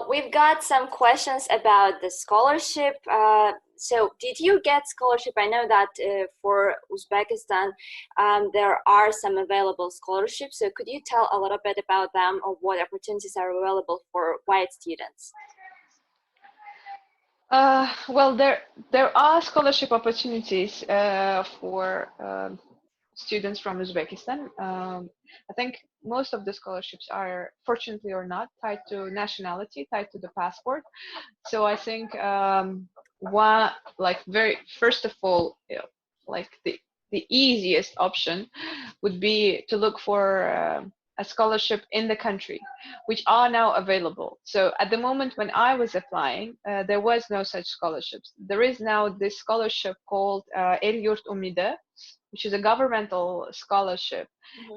We've got some questions about the scholarship. So did you get scholarship? I know that for Uzbekistan, there are some available scholarships. So could you tell a little bit about them or what opportunities are available for WIUT students? Well, there are scholarship opportunities for students from Uzbekistan. I think most of the scholarships are, fortunately or not, tied to nationality, tied to the passport. So I think one, like, very first of all, like the easiest option would be to look for a scholarship in the country, which are now available. So at the moment when I was applying, there was no such scholarships. There is now this scholarship called El-Yurt Umide, which is a governmental scholarship,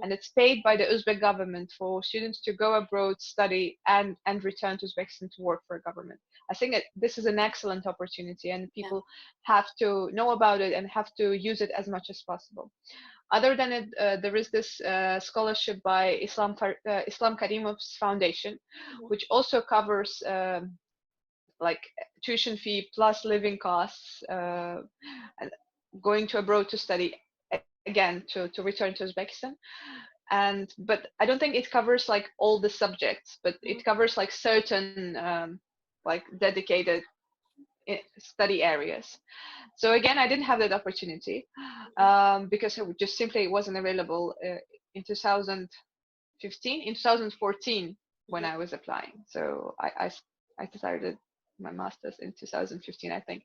and it's paid by the Uzbek government for students to go abroad, study, and return to Uzbekistan to work for a government. I think this is an excellent opportunity, and people have to know about it and have to use it as much as possible. Other than it, there is this scholarship by Islam Karimov's foundation, which also covers like tuition fee plus living costs, going to abroad to study, again to return to Uzbekistan. But I don't think it covers like all the subjects, but it covers like certain like dedicated study areas. So again, I didn't have that opportunity because it just simply wasn't available in 2015, in 2014 when I was applying. So I started my master's in 2015, I think.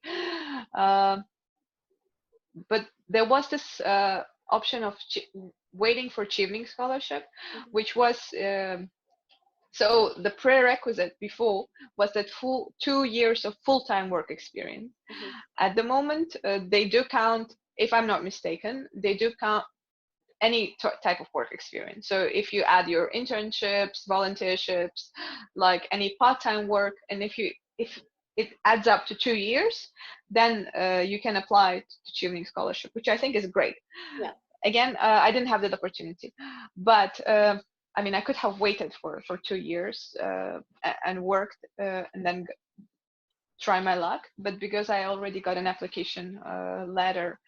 But there was this option of waiting for Chevening scholarship, which was so the prerequisite before was that full 2 years of full-time work experience. At the moment, they do count, if I'm not mistaken, they do count any type of work experience. So if you add your internships, volunteerships, like any part-time work, and if it adds up to 2 years, then you can apply to Chevening scholarship, which I think is great. Yeah. Again, I didn't have that opportunity, but I mean, I could have waited for 2 years and worked and then try my luck. But because I already got an application letter,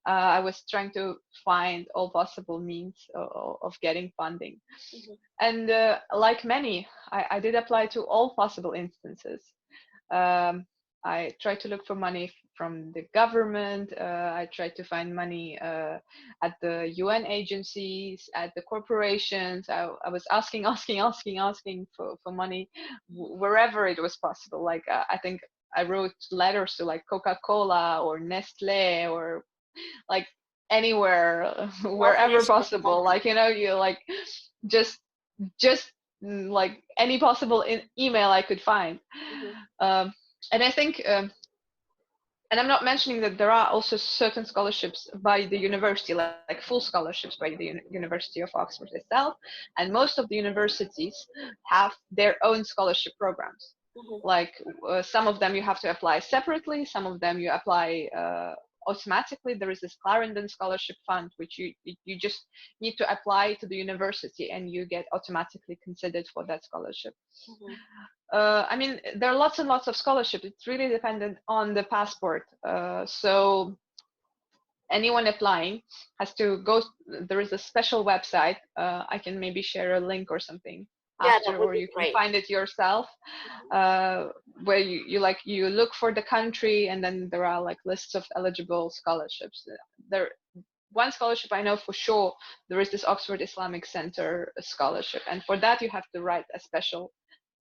I was trying to find all possible means of getting funding. And like many, I did apply to all possible instances. I tried to look for money from the government. I tried to find money at the UN agencies, at the corporations. I was asking for money wherever it was possible. Like I think I wrote letters to like Coca-Cola or Nestle or like anywhere, wherever possible. Like, you know, you like just like any possible email I could find. And I think, and I'm not mentioning that there are also certain scholarships by the university, like full scholarships by the University of Oxford itself. And most of the universities have their own scholarship programs. Like some of them you have to apply separately, some of them you apply automatically. There is this Clarendon Scholarship Fund, which you just need to apply to the university and you get automatically considered for that scholarship. I mean, there are lots and lots of scholarships. It's really dependent on the passport. So anyone applying has to go, there is a special website. I can maybe share a link or something after, or you can find it yourself, where you look for the country, and then there are like lists of eligible scholarships. One scholarship I know for sure, there is this Oxford Islamic Center scholarship, and for that you have to write a special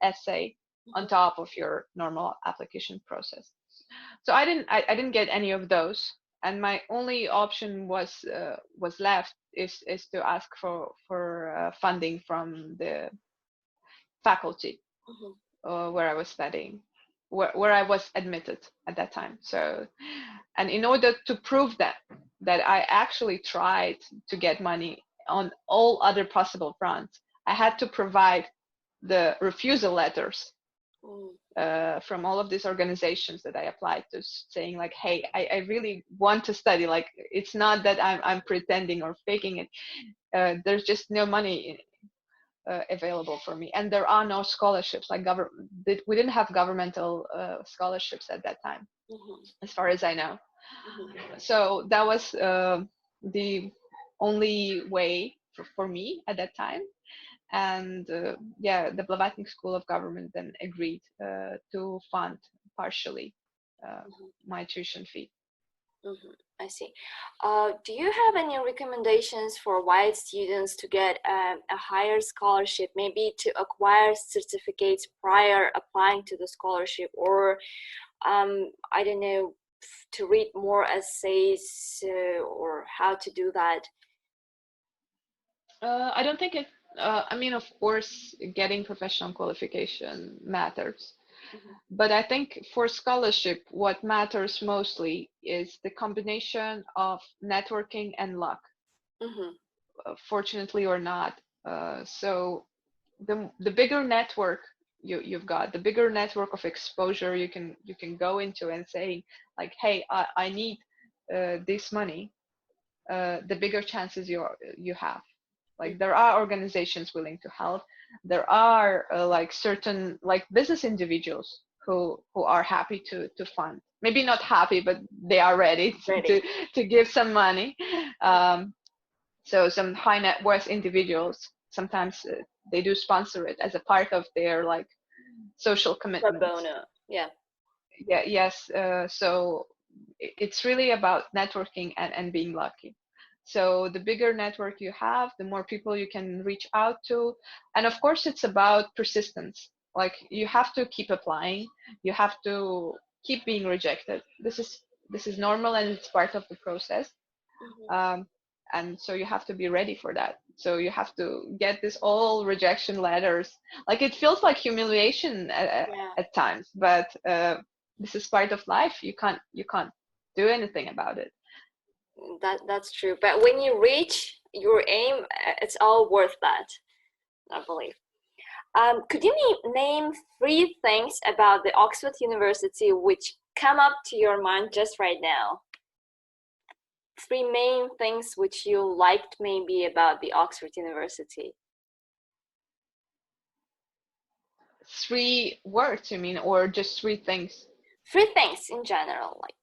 essay on top of your normal application process. So I didn't get any of those, and my only option was left is to ask for funding from the faculty where I was studying, where I was admitted at that time. So, and in order to prove that I actually tried to get money on all other possible fronts, I had to provide the refusal letters from all of these organizations that I applied to, saying like, hey, I really want to study. Like, it's not that I'm pretending or faking it. There's just no money available for me, and there are no scholarships like we didn't have governmental scholarships at that time, as far as I know. So that was the only way for me at that time. And yeah, the Blavatsky School of Government then agreed to fund partially my tuition fee. I see. Do you have any recommendations for WIUT students to get a higher scholarship, maybe to acquire certificates prior applying to the scholarship, or I don't know, to read more essays, or how to do that? I don't think it, I mean, of course, getting professional qualification matters. But I think for scholarship, what matters mostly is the combination of networking and luck, fortunately or not. So the bigger network you've got, the bigger network of exposure you can go into and say like, hey, I need this money, the bigger chances you have. Like there are organizations willing to help. There are like certain like business individuals who are happy to fund. Maybe not happy, but they are ready to give some money. So some high net worth individuals sometimes they do sponsor it as a part of their like social commitment. Pro bono, yeah. Yeah, yes. So it's really about networking and being lucky. So the bigger network you have, the more people you can reach out to. And of course, it's about persistence. Like you have to keep applying. You have to keep being rejected. This is normal and it's part of the process. And so you have to be ready for that. So you have to get this all rejection letters. Like it feels like humiliation at times, but this is part of life. You can't do anything about it. That's true. But when you reach your aim, it's all worth that, I believe. Could you name 3 things about the Oxford University which come up to your mind just right now? 3 main things which you liked maybe about the Oxford University. 3 words, you mean, or just 3 things? 3 things in general, like.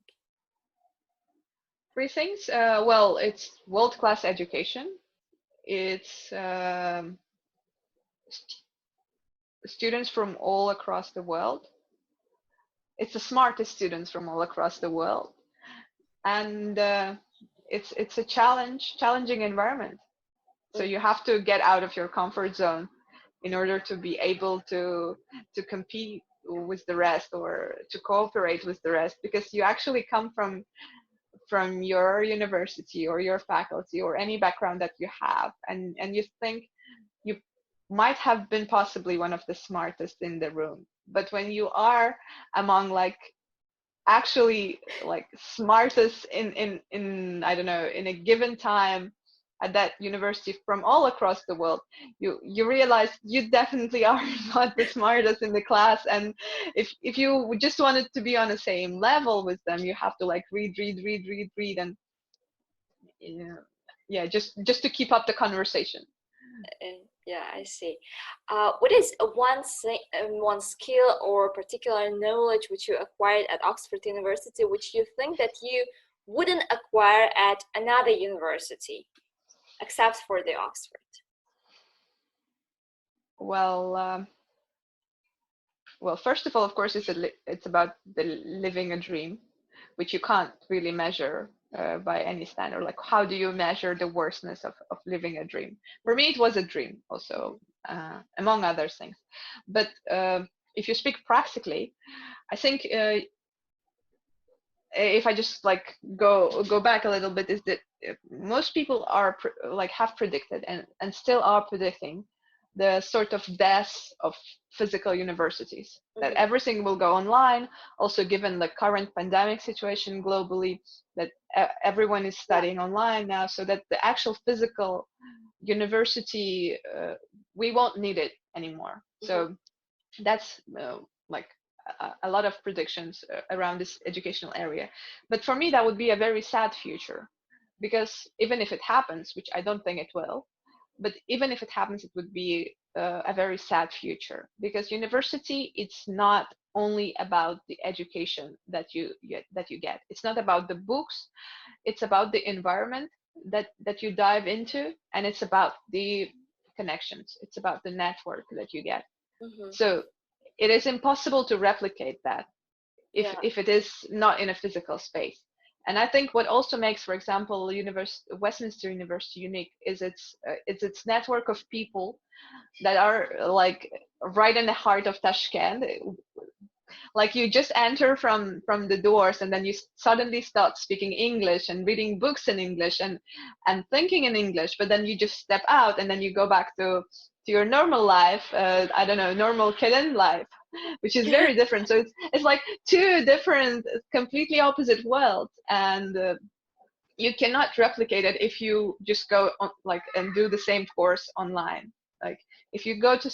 3 things? Well, it's world-class education. It's students from all across the world. It's the smartest students from all across the world, and it's a challenging environment. So you have to get out of your comfort zone in order to be able to compete with the rest or to cooperate with the rest, because you actually come from your university or your faculty or any background that you have, and you think you might have been possibly one of the smartest in the room, but when you are among like actually like smartest in I don't know, in a given time at that university from all across the world, you realize you definitely are not the smartest in the class, and if you just wanted to be on the same level with them, you have to like read and yeah, just to keep up the conversation. Yeah, I see. What is one skill or particular knowledge which you acquired at Oxford University which you think that you wouldn't acquire at another university except for the Oxford? Well, first of all, of course, it's about the living a dream, which you can't really measure by any standard. Like, how do you measure the worstness of living a dream? For me, it was a dream also, among other things. But if you speak practically, I think if I just like go back a little bit, is that most people are have predicted and still are predicting the sort of death of physical universities, that everything will go online, also given the current pandemic situation globally, that everyone is studying online now, so that the actual physical university, we won't need it anymore. So that's like a lot of predictions around this educational area. But for me, that would be a very sad future, because even if it happens, which I don't think it will, but even if it happens, it would be a very sad future, because university, it's not only about the education that you get. It's not about the books. It's about the environment that you dive into, and it's about the connections. It's about the network that you get. Mm-hmm. So it is impossible to replicate that Yeah. if it is not in a physical space. And I think what also makes, for example, Westminster University unique is its network of people that are like right in the heart of Tashkent. Like you just enter from the doors, and then you suddenly start speaking English and reading books in English and thinking in English. But then you just step out, and then you go back to your normal life. I don't know, normal Kellen life, which is very different. So it's like two different, completely opposite worlds, and you cannot replicate it if you just go on, like, and do the same course online. Like if you go to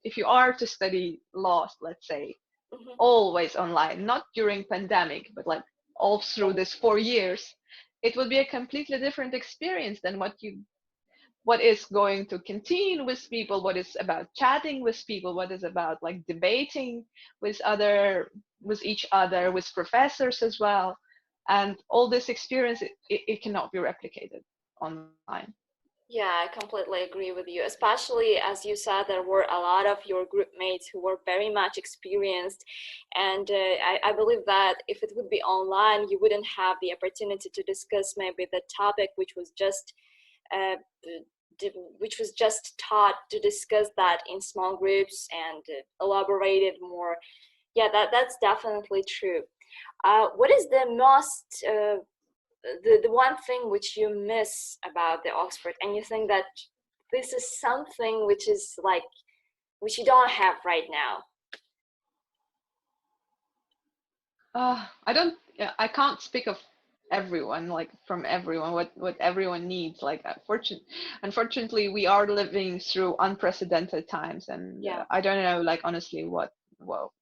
if you are to study law, let's say, Mm-hmm. always online, not during pandemic, but like all through this 4 years, it would be a completely different experience than what is going to canteen with people, what is about chatting with people, what is about like debating with each other, with professors as well. And all this experience, it cannot be replicated online. Yeah, I completely agree with you. Especially as you said, there were a lot of your group mates who were very much experienced, and I believe that if it would be online, you wouldn't have the opportunity to discuss maybe the topic uh, which was just taught to discuss that in small groups and elaborated more. Yeah, that's definitely true. What is the most the one thing which you miss about the Oxford, and you think that this is something which is like which you don't have right now? I don't. Yeah, I can't speak of everyone, like from everyone, what everyone needs. Like, unfortunately, we are living through unprecedented times, and Yeah. I don't know, like honestly, well,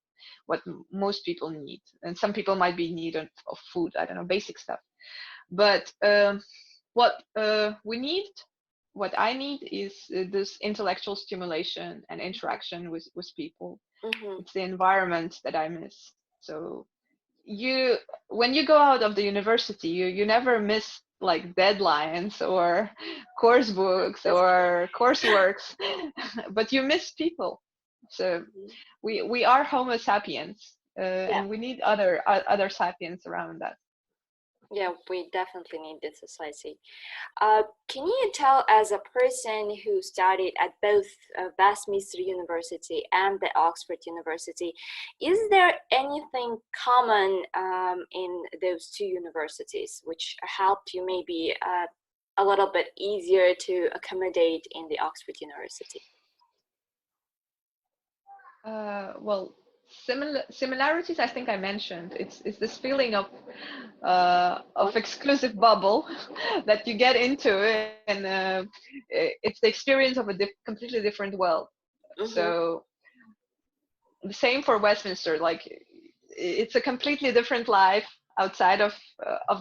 what most people need, and some people might be in need of food. I don't know, basic stuff. But what we need, what I need is this intellectual stimulation and interaction with people. Mm-hmm. It's the environment that I miss. So you when you go out of the university, you never miss like deadlines or course books That's or courseworks, but you miss people. So true. we are homo sapiens, Yeah. and we need other sapiens around us. Yeah, we definitely need this society. Can you tell, as a person who studied at both Westminster University and the Oxford University, is there anything common in those two universities which helped you maybe a little bit easier to accommodate in the Oxford University? Well, similarities, I think I mentioned. It's this feeling of exclusive bubble that you get into, and it's the experience of a completely different world. Mm-hmm. So the same for Westminster. Like it's a completely different life outside of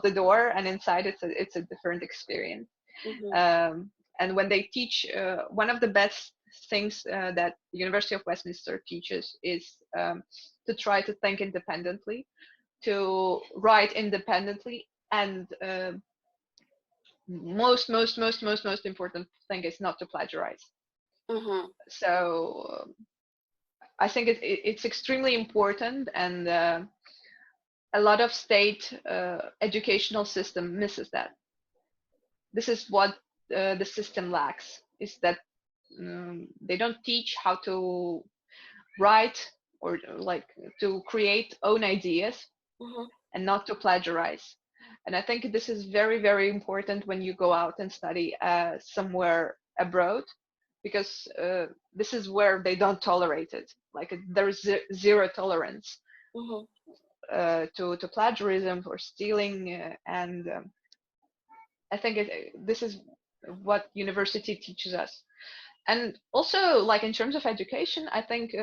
the door, and inside it's a different experience. Mm-hmm. And when they teach, one of the best things that the University of Westminster teaches is to try to think independently, to write independently, and most important thing is not to plagiarize. Mm-hmm. So I think it's extremely important, and a lot of state educational system misses that. This is what the system lacks, is that they don't teach how to write, or like to create own ideas, Mm-hmm. and not to plagiarize. And I think this is very important when you go out and study somewhere abroad, because this is where they don't tolerate it. Like there's zero tolerance Mm-hmm. to plagiarism or stealing, and I think this is what university teaches us. And also, like in terms of education, I think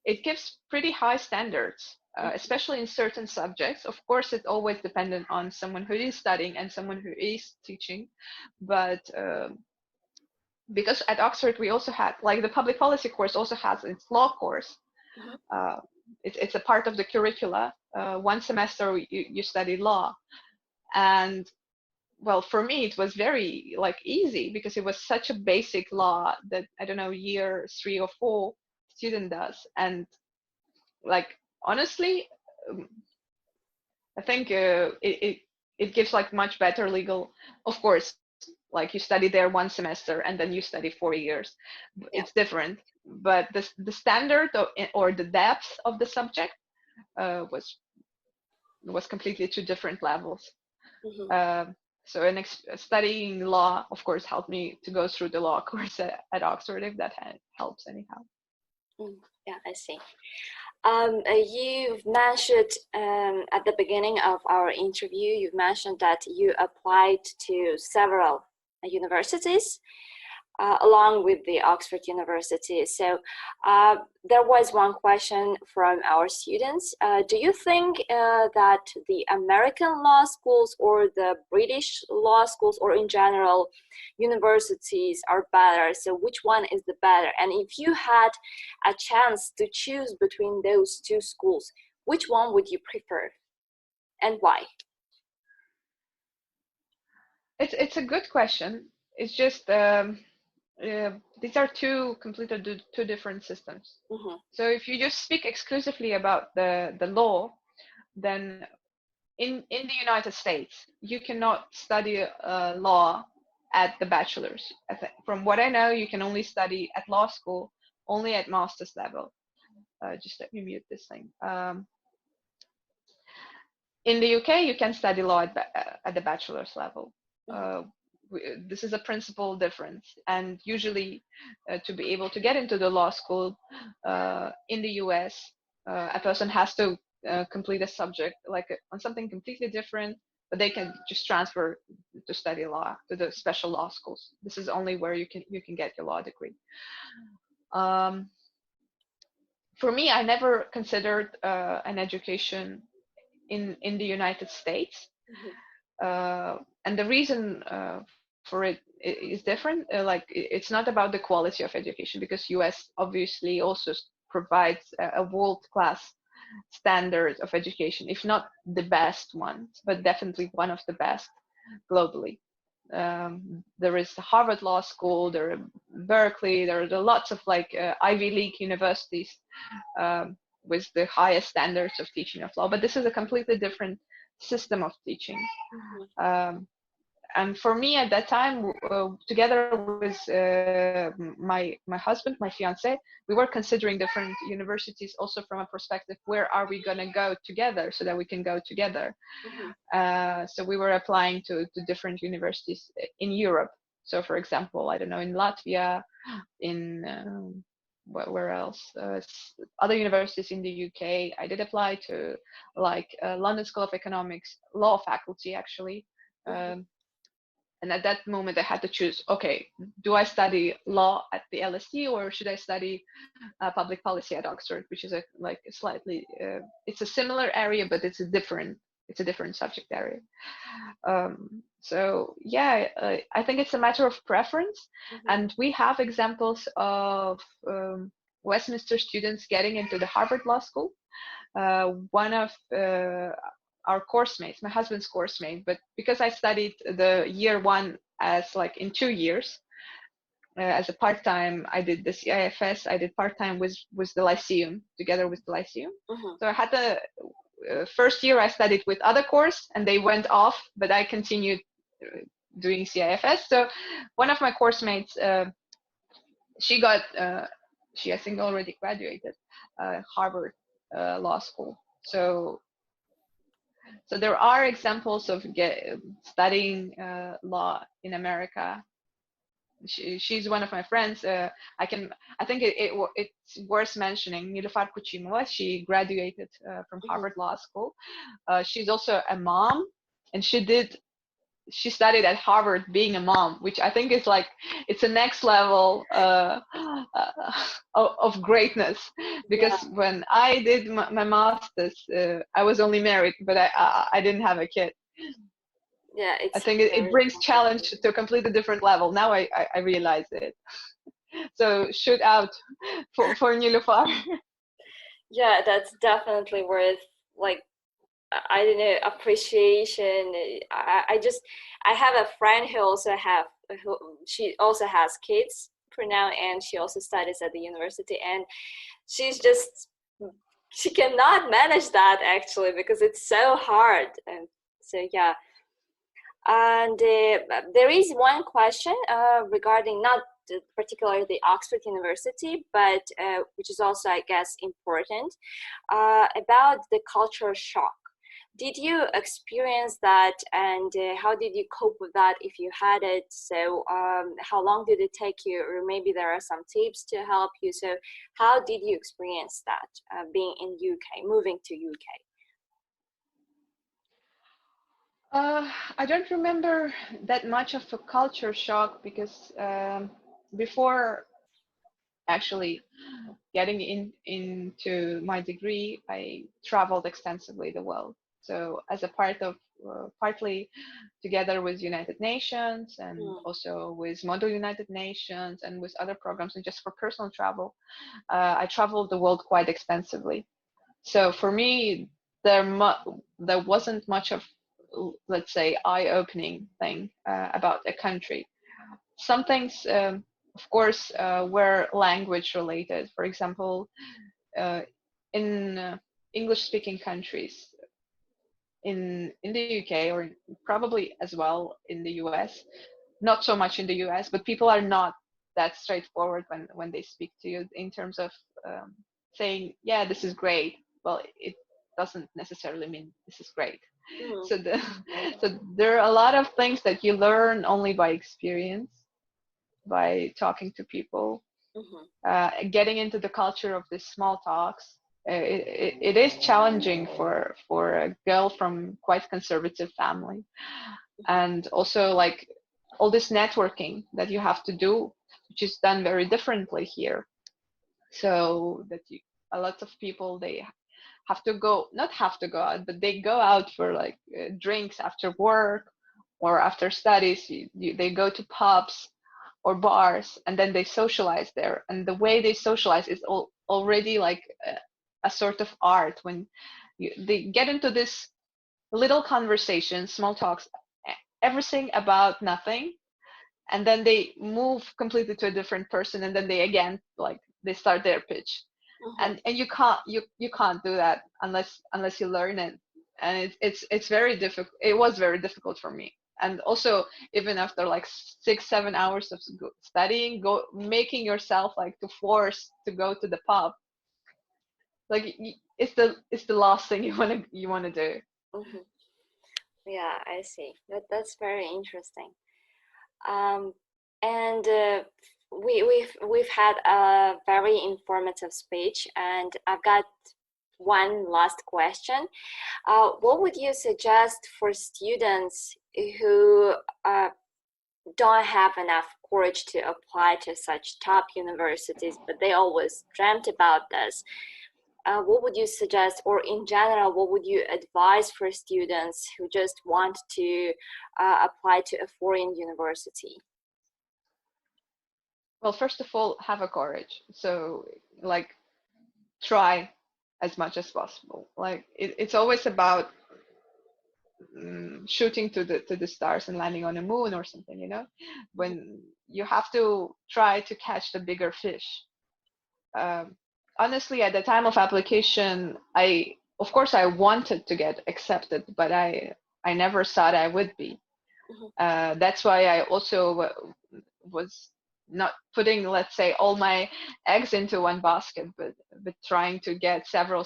it gives pretty high standards, especially in certain subjects. Of course, it's always dependent on someone who is studying and someone who is teaching, but because at Oxford we also had, like, the public policy course also has its law course. Mm-hmm. It's a part of the curricula. One semester you study law, and well, for me it was very like easy because it was such a basic law that, I don't know, year 3 or 4 student does. And like, honestly, um, I think it gives like much better legal, of course, like you study there one semester and then you study 4 years. Yeah. It's different, but the standard or the depth of the subject was completely two different levels. Mm-hmm. So studying law, of course, helped me to go through the law course at Oxford, if that helps anyhow. Yeah, I see. You've mentioned at the beginning of our interview, you've mentioned that you applied to several universities along with the Oxford University. So there was one question from our students. Do you think that the American law schools or the British law schools, or in general universities, are better? So which one is the better? And if you had a chance to choose between those two schools, which one would you prefer and why? It's a good question. It's just these are two completely two different systems. Mm-hmm. So if you just speak exclusively about the law, then in the United States you cannot study law at the bachelor's. From what I know, you can only study at law school only at master's level. Just let me mute this thing. In the UK, you can study law at the bachelor's level. This is a principal difference, and usually to be able to get into the law school in the US, a person has to complete a subject like on something completely different, but they can just transfer to study law to the special law schools. This is only where you can get your law degree. For me, I never considered an education in the United States. And the reason for it is different. Like, it's not about the quality of education, because US obviously also provides a world-class standard of education, if not the best one, but definitely one of the best globally. There is Harvard Law School, there are Berkeley, there are lots of like Ivy League universities with the highest standards of teaching of law, but this is a completely different system of teaching. And for me at that time, together with my husband, my fiance, we were considering different universities also from a perspective, where are we going to go together so that we can go together. So we were applying to different universities in Europe. So for example, I don't know, in Latvia, in where else? Other universities in the UK. I did apply to like London School of Economics, law faculty actually. And at that moment I had to choose, okay, do I study law at the LSE, or should I study public policy at Oxford, which is a slightly, it's a similar area, but it's a different subject area. So yeah, I think it's a matter of preference. And we have examples of Westminster students getting into the Harvard Law School. One of our course mates, my husband's course mate, but because I studied the year one as like in 2 years, as a part-time, I did the CIFS, I did part-time with the Lyceum, together with the Lyceum. So I had the first year I studied with other course and they went off, but I continued doing CIFS. So one of my course mates, she I think already graduated Harvard Law School. So there are examples of studying law in America. She's one of my friends. I think it's worth mentioning Nilufar Kuchimova. She graduated from Harvard Law School. She's also a mom, and she studied at Harvard being a mom, which I think is like, it's a next level of greatness. Because when I did my master's, I was only married, but I didn't have a kid. Yeah, I it's think it very brings challenge complicated. to a completely different level. Now I realize it. So shoot out for Nilufar. Yeah, that's definitely worth like I don't know, appreciation. I just I have a friend who she also has kids for now, and she also studies at the university, and she's just she cannot manage that actually because it's so hard. And so yeah, and there is one question regarding not particularly the Oxford University, but which is also, I guess, important about the cultural shock. Did you experience that, and how did you cope with that if you had it? So how long did it take you, or maybe there are some tips to help you? So how did you experience that being in UK, moving to UK? I don't remember that much of a culture shock because before actually getting into my degree, I traveled extensively the world. So as a part of partly together with United Nations and Mm, also with Model United Nations and with other programs and just for personal travel, I traveled the world quite extensively. So for me, there wasn't much of, let's say, eye-opening thing about a country. Some things, of course, were language related. For example, uh, in English-speaking countries, in the UK or probably as well in the US, not so much in the US, but people are not that straightforward when they speak to you in terms of saying, yeah, this is great. Well, it doesn't necessarily mean this is great. mm, So so there are a lot of things that you learn only by experience, by talking to people, mhm, getting into the culture of these small talks. It is challenging for a girl from quite conservative family, and also like all this networking that you have to do, which is done very differently here. So that a lot of people, they have to go, not have to go out, but they go out for like drinks after work or after studies. They go to pubs or bars, and then they socialize there, and the way they socialize is already like a sort of art. When they get into this little conversation, small talks, everything about nothing, and then they move completely to a different person, and then they again like they start their pitch, mhm, and you can't do that unless you learn it. And it's very difficult. It was very difficult for me. And also, even after like 6-7 hours of studying, go making yourself like to force to go to the pub, like it's the last thing you want to do. mhm. Yeah, I see. That's very interesting. Um, and we've had a very informative speech, and I've got one last question. What would you suggest for students who don't have enough courage to apply to such top universities, but they always dreamt about this? What would you suggest, or in general, what would you advise for students who just want to apply to a foreign university? Well, first of all, have a courage. So like try as much as possible. Like it's always about shooting to the stars and landing on a moon or something, when you have to try to catch the bigger fish. um, Honestly, at the time of application, I of course I wanted to get accepted, but I never thought I would be. Mhm, That's why I also was not putting, let's say, all my eggs into one basket, but trying to get several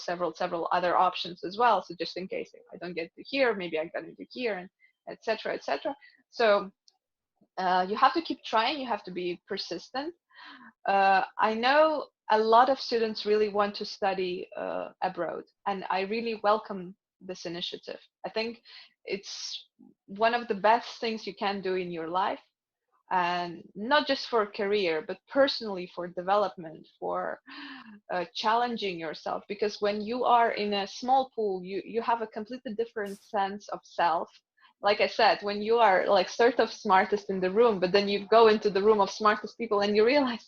other options as well. So just in case I don't get to here, maybe I got into here, and etc. etc. So you have to keep trying. You have to be persistent. I know a lot of students really want to study abroad, and I really welcome this initiative. I think it's one of the best things you can do in your life, and not just for career, but personally for development, for challenging yourself. Because when you are in a small pool, you have a completely different sense of self. like I said, when you are like sort of smartest in the room, but then you go into the room of smartest people and you realize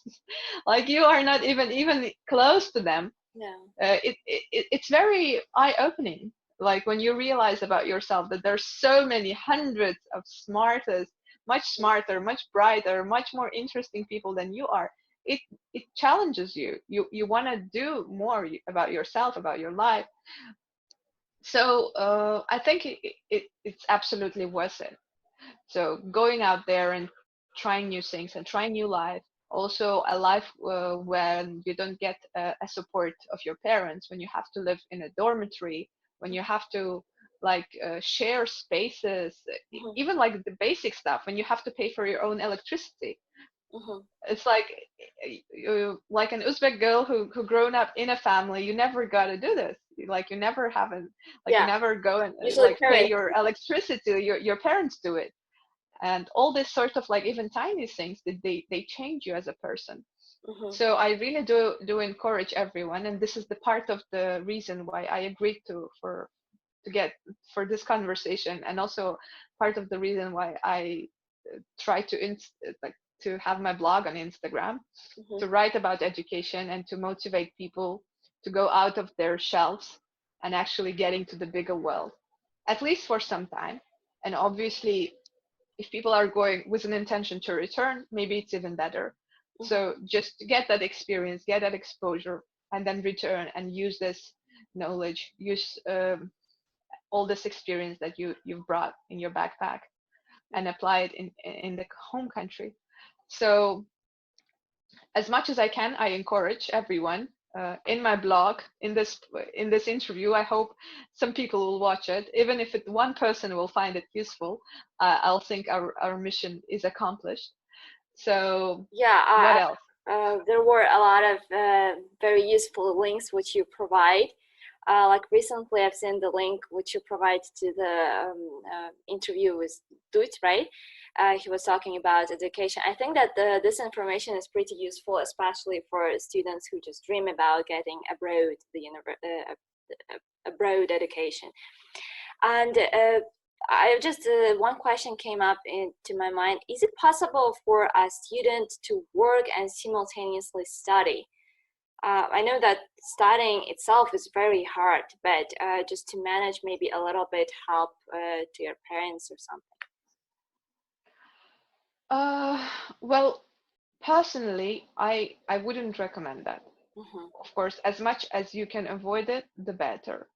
like you are not even close to them. Yeah. It's very eye-opening, like when you realize about yourself that there's so many hundreds of smartest, much smarter, much brighter, much more interesting people than you are. It challenges you. You want to do more about yourself, about your life. So I think it's absolutely worth it. So going out there and trying new things and trying new life, also a life when you don't get a support of your parents, when you have to live in a dormitory, when you have to like share spaces, even like the basic stuff, when you have to pay for your own electricity. It's like like an Uzbek girl who grown up in a family. You never got to do this. Like you never haven't, like you Yeah. never go and Usually like pay parents. your electricity. Your parents do it, and all this sort of like even tiny things that they change you as a person. So I really do encourage everyone, and this is the part of the reason why I agreed to get for this conversation, and also part of the reason why I try to like to have my blog on Instagram, to write about education and to motivate people to go out of their shells and actually getting to the bigger world, at least for some time. And obviously, if people are going with an intention to return, maybe it's even better. So just to get that experience, get that exposure, and then return and use this knowledge, use all this experience that you've brought in your backpack and apply it in the home country. So as much as I can, I encourage everyone in my blog, in this interview. I hope some people will watch it, even if one person will find it useful. I'll think our mission is accomplished. So what Yeah, else? there were a lot of very useful links which you provide. Like recently, I've seen the link which you provide to the interview with Dut, right? He was talking about education. I think that this information is pretty useful, especially for students who just dream about getting abroad, abroad education. And I just one question came up into my mind. Is it possible for a student to work and simultaneously study? I know that studying itself is very hard, but just to manage maybe a little bit help to your parents or something. Well, personally, I wouldn't recommend that. Of course, as much as you can avoid it, the better.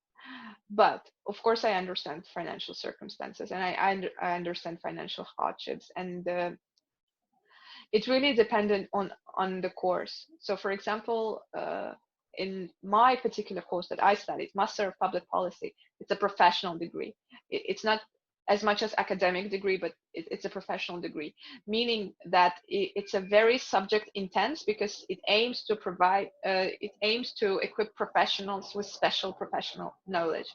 But of course, I understand financial circumstances, and I understand financial hardships, and it's really dependent on the course. So, for example, in my particular course that I studied, Master of Public Policy, it's a professional degree. It's not as much as academic degree, but it's a professional degree, meaning that it's a very subject intense, because it aims to equip professionals with special professional knowledge.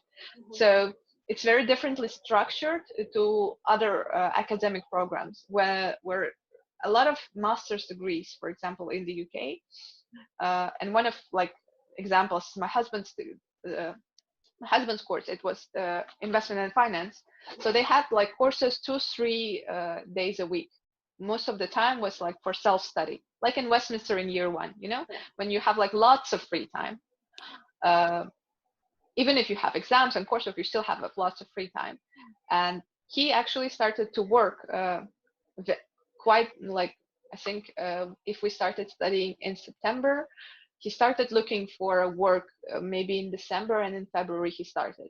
So it's very differently structured to other academic programs where a lot of master's degrees, for example, in the UK, and one of like examples, my husband's course, it was investment and finance. So they had like courses 2-3 days a week. Most of the time was like for self-study, like in Westminster in year one, when you have like lots of free time. Even if you have exams and coursework, you still have lots of free time. And he actually started to work quite like, I think if we started studying in September, he started looking for work maybe in December, and in February he started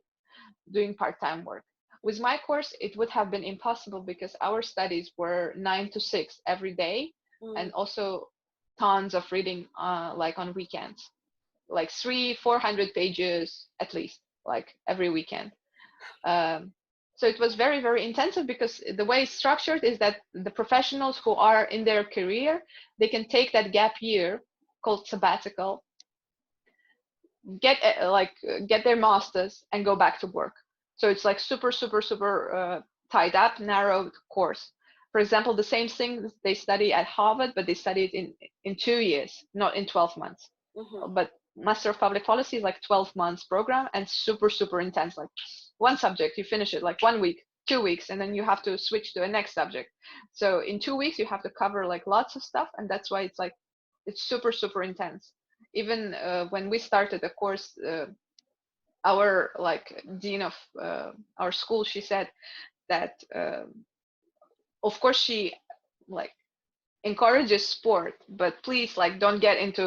doing part-time work. With my course, it would have been impossible because our studies were 9 to 6 every day, and also tons of reading like on weekends, like 300-400 pages at least, like every weekend. So it was very, very intensive, because the way it's structured is that the professionals who are in their career, they can take that gap year called sabbatical, get their masters and go back to work. So it's like super, super, super tied up, narrowed course. For example, the same thing they study at Harvard, but they study it in 2 years, not in 12 months. But Master of Public Policy is like 12 months program, and super, super intense. Like one subject, you finish it like 1 week, 2 weeks, and then you have to switch to a next subject. So in 2 weeks you have to cover like lots of stuff, and that's why it's like it's super super intense. Even when we started the course, our like dean of our school, she said that of course she like encourages sport, but please like don't get into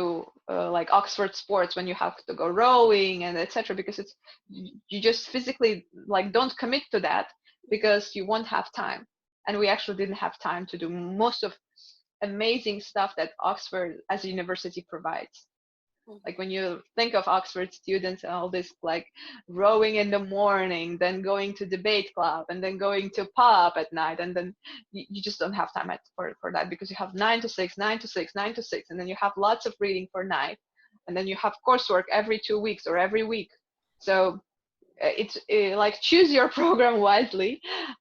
like Oxford sports when you have to go rowing and etc., because it's you just physically like don't commit to that because you won't have time. And we actually didn't have time to do most of amazing stuff that Oxford as a university provides. Like when you think of Oxford students and all this like rowing in the morning, then going to debate club, and then going to pub at night, and then you just don't have time for that, because you have 9 to 6, 9 to 6, 9 to 6, and then you have lots of reading for night, and then you have coursework every 2 weeks or every week. So it's like choose your program wisely,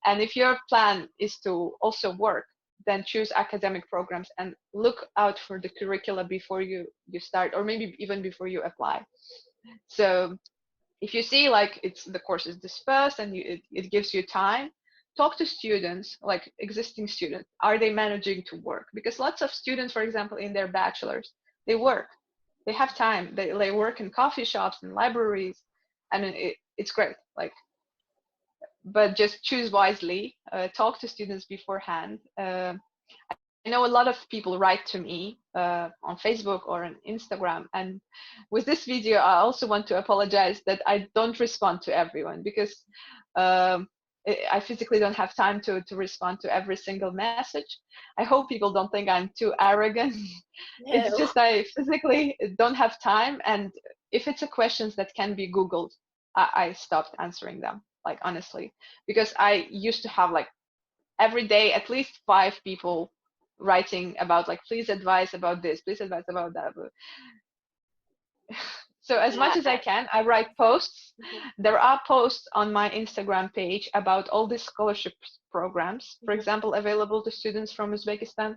and if your plan is to also work, then choose academic programs and look out for the curricula before you start, or maybe even before you apply. So if you see like it's the course is dispersed and it gives you time, talk to students, like existing students. Are they managing to work? Because lots of students, for example, in their bachelor's, they work, they have time, they work in coffee shops and libraries, and it's great. Like, but just choose wisely. Talk to students beforehand. I know a lot of people write to me on Facebook or on Instagram, and with this video, I also want to apologize that I don't respond to everyone, because um, I physically don't have time to respond to every single message. I hope people don't think I'm too arrogant. It's No. just I physically don't have time, and if it's a questions that can be Googled, I stopped answering them, like honestly, because I used to have like every day at least 5 people writing about like please advise about this, please advise about that. So as Yeah. much as I can, I write posts. Mhm, There are posts on my Instagram page about all these scholarship programs, for mhm, example, available to students from Uzbekistan.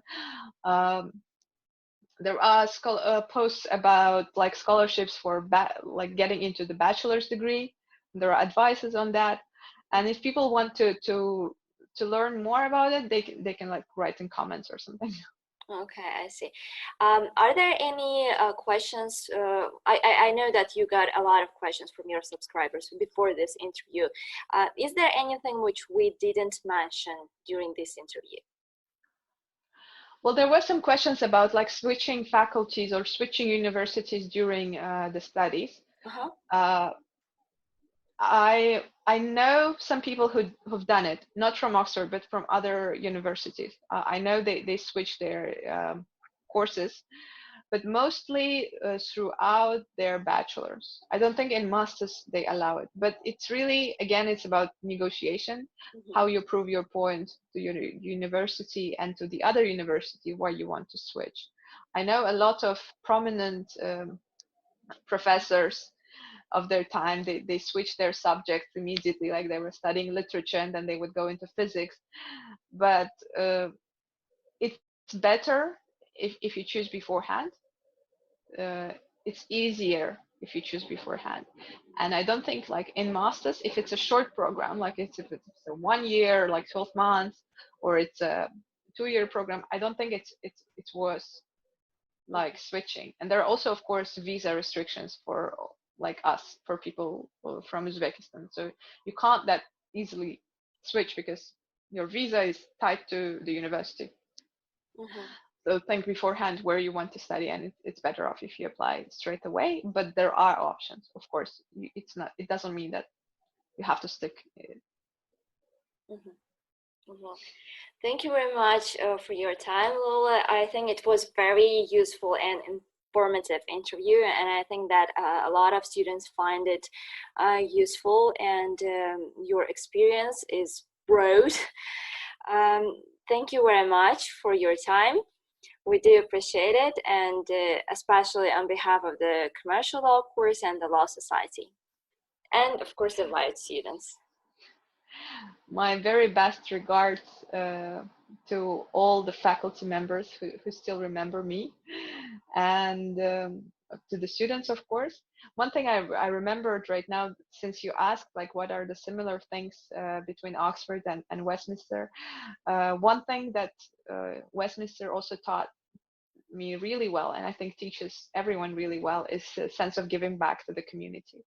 um, there are posts about like scholarships for like getting into the bachelor's degree. There are advices on that, and if people want to learn more about it, they can like write in comments or something. Okay, I see. Are there any questions? I know that you got a lot of questions from your subscribers before this interview. Is there anything which we didn't mention during this interview? Well, there were some questions about like switching faculties or switching universities during the studies. Uh-huh. Uh, I know some people who've done it, not from Oxford, but from other universities. I know they switch their courses, but mostly throughout their bachelors. I don't think in masters they allow it, but it's really, again, it's about negotiation, Mhm. how you prove your point to your university and to the other university where you want to switch. I know a lot of prominent professors of their time, they switched their subjects immediately, like they were studying literature and then they would go into physics. But it's better if you choose beforehand. uh, it's easier if you choose beforehand. And I don't think like in masters, if it's a short program, like if it's a 1 year, like 12 months, or it's a 2 year program, I don't think it's worth like switching. And there are also, of course, visa restrictions for like us, for people from Uzbekistan. So you can't that easily switch because your visa is tied to the university. Mhm. So think beforehand where you want to study, and it's better off if you apply straight away. But there are options, of course. It's not. It doesn't mean that you have to stick. Mhm. Mhm. Thank you very much for your time, Lola. I think it was very useful and informative interview, and I think that a lot of students find it useful, and your experience is broad. Thank you very much for your time. We do appreciate it, and especially on behalf of the Commercial Law Course and the Law Society, and of course the WIUT students. My very best regards to all the faculty members who still remember me, and to the students, of course. One thing I remembered right now, since you asked, like, what are the similar things between Oxford and Westminster? One thing that Westminster also taught me really well, and I think teaches everyone really well, is a sense of giving back to the community.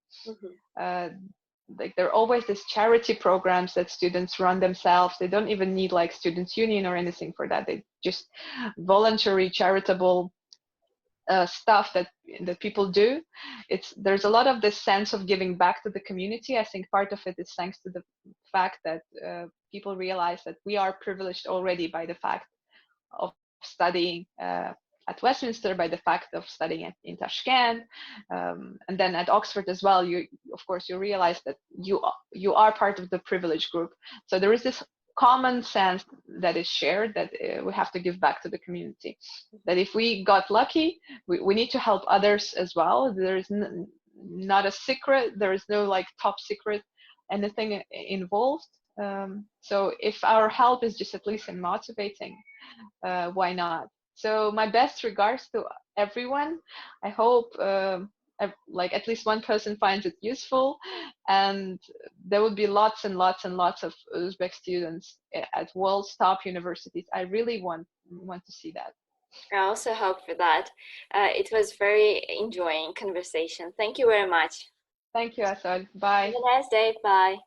Like, there are always these charity programs that students run themselves. They don't even need like students union or anything for that. They just voluntary charitable stuff that people do. There's a lot of this sense of giving back to the community. I think part of it is thanks to the fact that people realize that we are privileged already by the fact of studying at Westminster, by the fact of studying in Tashkent, and then at Oxford as well. Of course, you realize that you are part of the privileged group. So there is this common sense that is shared, that we have to give back to the community. That if we got lucky, we need to help others as well. There is not a secret. There is no like top secret anything involved. So if our help is just at least in motivating, why not? So my best regards to everyone. I hope like at least one person finds it useful, and there will be lots and lots and lots of Uzbek students at world's top universities. I really want to see that. I also hope for that. It was very enjoying conversation. Thank you very much. Thank you, Asad. Bye. Have a nice day. Bye.